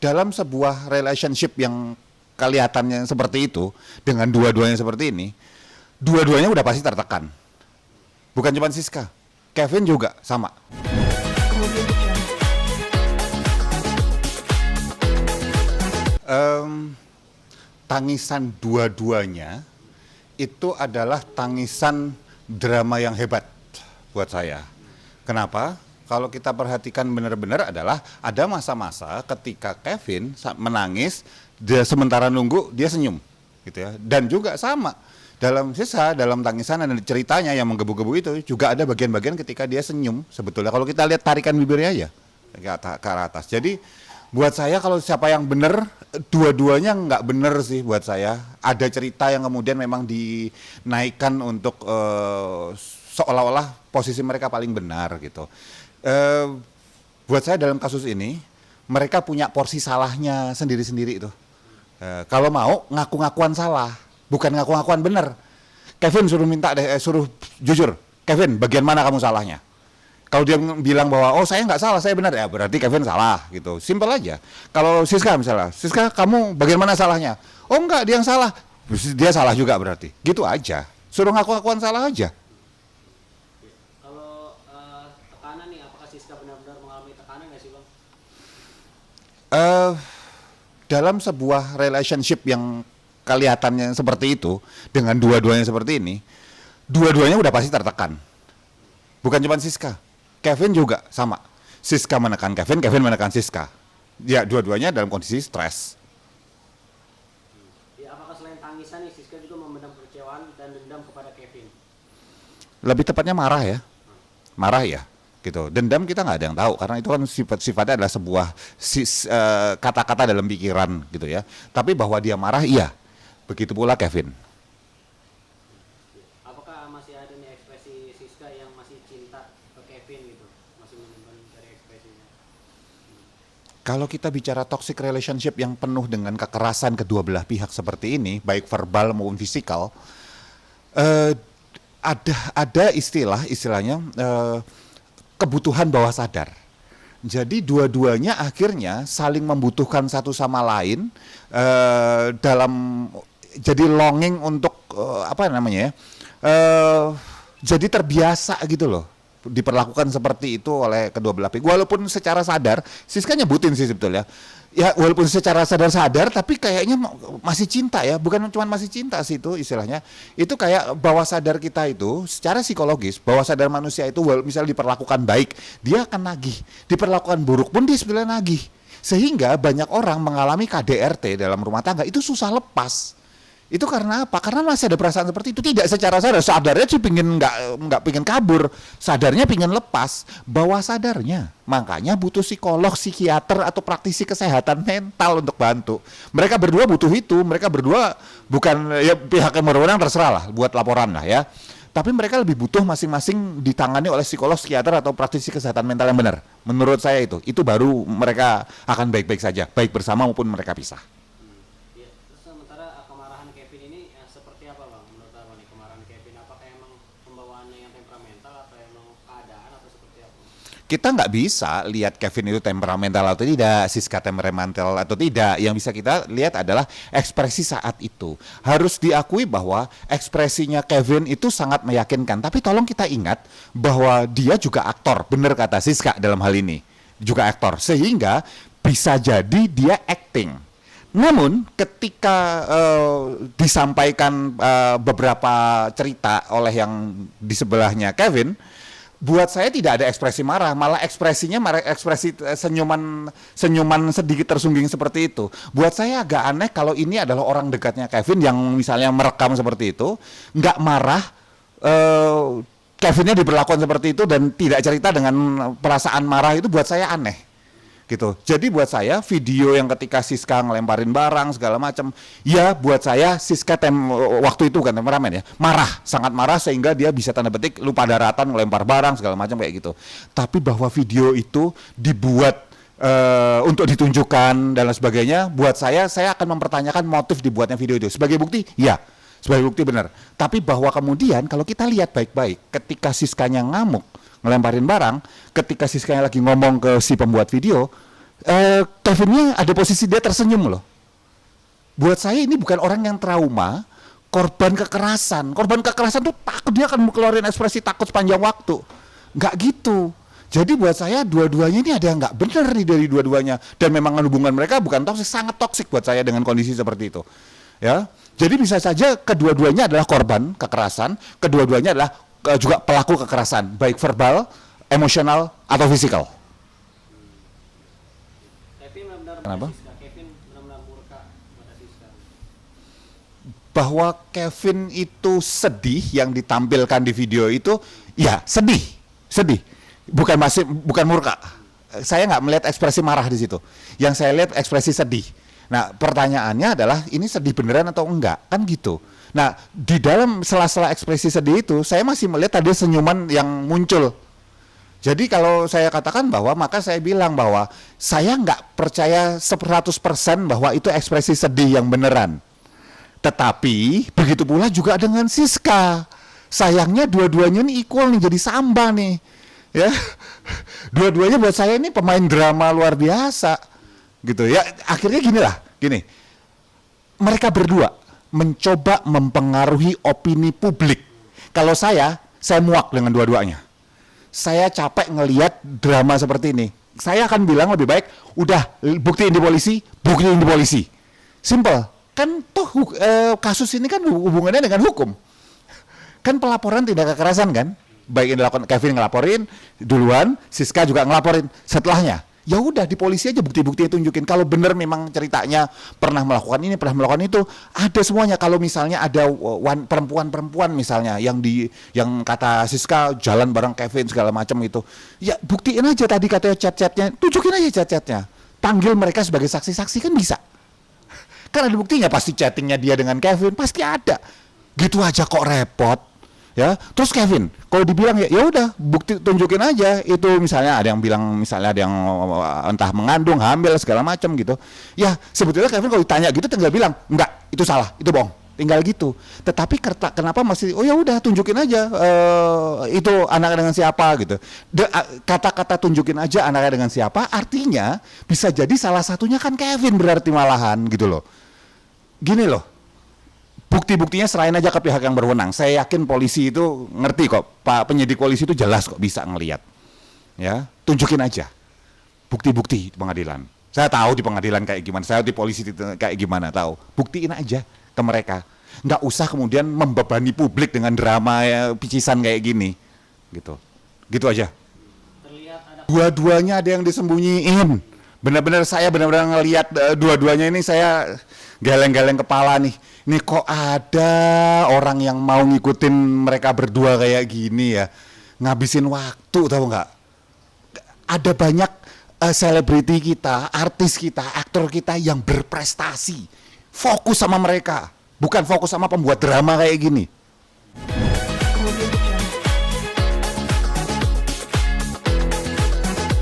dalam sebuah relationship yang kelihatannya seperti itu, dengan dua-duanya seperti ini, dua-duanya udah pasti tertekan. Bukan cuma Siska, Kevin juga sama. Tangisan dua-duanya itu adalah tangisan drama yang hebat buat saya. Kenapa? Kalau kita perhatikan benar-benar adalah ada masa-masa ketika Kevin menangis, dia sementara nunggu dia senyum, gitu ya. Dan juga sama dalam dalam tangisan dan ceritanya yang menggebu-gebu itu juga ada bagian-bagian ketika dia senyum sebetulnya. Kalau kita lihat tarikan bibirnya aja ke arah atas. Jadi buat saya kalau siapa yang benar, dua-duanya nggak benar sih buat saya. Ada cerita yang kemudian memang dinaikkan untuk seolah-olah posisi mereka paling benar gitu. Buat saya dalam kasus ini, mereka punya porsi salahnya sendiri-sendiri itu. Kalau mau ngaku-ngakuan salah, bukan ngaku-ngakuan benar. Kevin suruh suruh jujur, Kevin bagian mana kamu salahnya? Kalau dia bilang bahwa oh saya nggak salah, saya benar, ya berarti Kevin salah gitu. Simpel aja. Kalau Siska misalnya, Siska kamu bagaimana salahnya? Oh enggak, dia yang salah. Dia salah juga berarti. Gitu aja. Suruh ngaku-ngakuan salah aja. Kalau tekanan nih, apakah Siska benar-benar mengalami tekanan nggak sih Bang? Dalam sebuah relationship yang kelihatannya seperti itu, dengan dua-duanya seperti ini, dua-duanya udah pasti tertekan. Bukan cuma Siska, Kevin juga sama. Siska menekan Kevin, Kevin menekan Siska. Ya, dua-duanya dalam kondisi stres. Ya, apakah selain tangisan nih, Siska juga memendam kekecewaan dan dendam kepada Kevin? Lebih tepatnya marah ya. Marah ya, gitu. Dendam kita nggak ada yang tahu, karena itu kan sifatnya adalah sebuah kata-kata dalam pikiran gitu ya. Tapi bahwa dia marah, iya. Begitu pula Kevin. Apakah masih ada nih ekspresi Siska yang masih cinta ke Kevin gitu? Masih menyimpan dari ekspresinya? Kalau kita bicara toxic relationship yang penuh dengan kekerasan kedua belah pihak seperti ini, baik verbal maupun fisikal, ada istilahnya kebutuhan bawah sadar. Jadi dua-duanya akhirnya saling membutuhkan satu sama lain dalam jadi longing untuk jadi terbiasa gitu loh, diperlakukan seperti itu oleh kedua belah pihak. Walaupun secara sadar, Siska nyebutin sih sebetulnya. Ya walaupun secara sadar, tapi kayaknya masih cinta ya, bukan cuma masih cinta sih itu istilahnya. Itu kayak bawah sadar kita itu, secara psikologis, bawah sadar manusia itu misalnya diperlakukan baik, dia akan nagih. Diperlakukan buruk pun dia sebenarnya nagih. Sehingga banyak orang mengalami KDRT dalam rumah tangga itu susah lepas. Itu karena apa? Karena masih ada perasaan seperti itu. Tidak secara sadarnya sih nggak pingin kabur, sadarnya pingin lepas, bawah sadarnya. Makanya butuh psikolog, psikiater atau praktisi kesehatan mental untuk bantu. Mereka berdua butuh itu. Mereka berdua bukan ya pihak yang berwenang terserah lah buat laporan lah ya. Tapi mereka lebih butuh masing-masing ditangani oleh psikolog, psikiater atau praktisi kesehatan mental yang benar. Menurut saya itu baru mereka akan baik-baik saja, baik bersama maupun mereka pisah. Ya, terus sementara kemarahan Kevin ini seperti apa Bang? Menurut Abang nih, kemarahan Kevin apakah emang pembawaannya yang temperamental atau emang keadaan atau seperti apa? Kita nggak bisa lihat Kevin itu temperamental atau tidak, Siska temperamental atau tidak. Yang bisa kita lihat adalah ekspresi saat itu. Harus diakui bahwa ekspresinya Kevin itu sangat meyakinkan. Tapi tolong kita ingat bahwa dia juga aktor, benar kata Siska dalam hal ini. Juga aktor, sehingga bisa jadi dia acting. Namun ketika disampaikan beberapa cerita oleh yang di sebelahnya Kevin, buat saya tidak ada ekspresi marah, malah ekspresinya ekspresi senyuman sedikit tersungging seperti itu. Buat saya agak aneh kalau ini adalah orang dekatnya Kevin yang misalnya merekam seperti itu, nggak marah, Kevinnya diperlakukan seperti itu dan tidak cerita dengan perasaan marah, itu buat saya aneh. Gitu. Jadi buat saya video yang ketika Siska ngelemparin barang segala macam, ya buat saya Siska waktu itu kan temperamen ya, marah, sangat marah sehingga dia bisa tanda petik lupa daratan ngelempar barang segala macam kayak gitu. Tapi bahwa video itu dibuat untuk ditunjukkan dan lain sebagainya, buat saya akan mempertanyakan motif dibuatnya video itu. Sebagai bukti, ya. Sebagai bukti benar. Tapi bahwa kemudian kalau kita lihat baik-baik, ketika Siskanya ngamuk ngelemparin barang, ketika Siskanya lagi ngomong ke si pembuat video, Kevinnya ada posisi dia tersenyum loh. Buat saya ini bukan orang yang trauma, korban kekerasan. Korban kekerasan tuh takut, dia akan mengeluarkan ekspresi takut sepanjang waktu. Nggak gitu. Jadi buat saya dua-duanya ini ada yang nggak benar nih dari dua-duanya. Dan memang hubungan mereka bukan toksik, sangat toksik buat saya dengan kondisi seperti itu. Ya, jadi bisa saja kedua-duanya adalah korban kekerasan, kedua-duanya adalah juga pelaku kekerasan, baik verbal, emosional, atau fisikal. Kevin benar-benar Kenapa? Siska. Kevin benar-benar murka pada Siska. Bahwa Kevin itu sedih yang ditampilkan di video itu, ya sedih, bukan murka. Saya nggak melihat ekspresi marah di situ. Yang saya lihat ekspresi sedih. Nah, pertanyaannya adalah ini sedih beneran atau enggak, kan gitu. Nah, di dalam sela-sela ekspresi sedih itu, saya masih melihat ada senyuman yang muncul. Jadi kalau saya katakan bahwa, maka saya bilang bahwa saya nggak percaya 100% bahwa itu ekspresi sedih yang beneran. Tetapi begitu pula juga dengan Siska. Sayangnya dua-duanya ini equal nih, jadi samba nih. Ya. Dua-duanya buat saya ini pemain drama luar biasa. Gitu ya. Akhirnya gini. Mereka berdua mencoba mempengaruhi opini publik. Kalau saya muak dengan dua-duanya. Saya capek ngelihat drama seperti ini. Saya akan bilang lebih baik, udah buktiin di polisi. Simple. Kan toh kasus ini kan hubungannya dengan hukum. Kan pelaporan tindak kekerasan kan? Baik yang dilakukan Kevin ngelaporin duluan, Siska juga ngelaporin setelahnya. Ya udah di polisi aja bukti-bukti tunjukin. Kalau benar memang ceritanya pernah melakukan ini, pernah melakukan itu, ada semuanya. Kalau misalnya ada perempuan-perempuan misalnya yang kata Siska jalan bareng Kevin segala macam itu, ya buktiin aja tadi katanya chat-chatnya, tunjukin aja chat-chatnya. Panggil mereka sebagai saksi-saksi kan bisa. Kan ada buktinya, pasti chattingnya dia dengan Kevin pasti ada. Gitu aja kok repot. Ya, terus Kevin, kalau dibilang ya udah bukti tunjukin aja itu, misalnya ada yang bilang misalnya ada yang entah mengandung, hamil segala macam gitu. Ya, sebetulnya Kevin kalau ditanya gitu tinggal bilang, enggak, itu salah, itu bohong. Tinggal gitu. Tetapi kenapa masih ya udah tunjukin aja itu anaknya dengan siapa gitu. Kata-kata tunjukin aja anaknya dengan siapa artinya bisa jadi salah satunya kan Kevin berarti malahan gitu loh. Gini loh, bukti-buktinya serahin aja ke pihak yang berwenang. Saya yakin polisi itu ngerti kok, Pak penyidik polisi itu jelas kok bisa ngelihat. Ya, tunjukin aja bukti-bukti di pengadilan. Saya tahu di pengadilan kayak gimana, saya di polisi kayak gimana tahu. Buktiin aja ke mereka. Nggak usah kemudian membebani publik dengan drama picisan kayak gini. Gitu aja. Terlihat ada Dua-duanya ada yang disembunyiin. Benar-benar saya ngelihat dua-duanya ini, saya geleng-geleng kepala nih. Ini kok ada orang yang mau ngikutin mereka berdua kayak gini ya. Ngabisin waktu, tahu nggak? Ada banyak selebriti kita, artis kita, aktor kita yang berprestasi. Fokus sama mereka, bukan fokus sama pembuat drama kayak gini.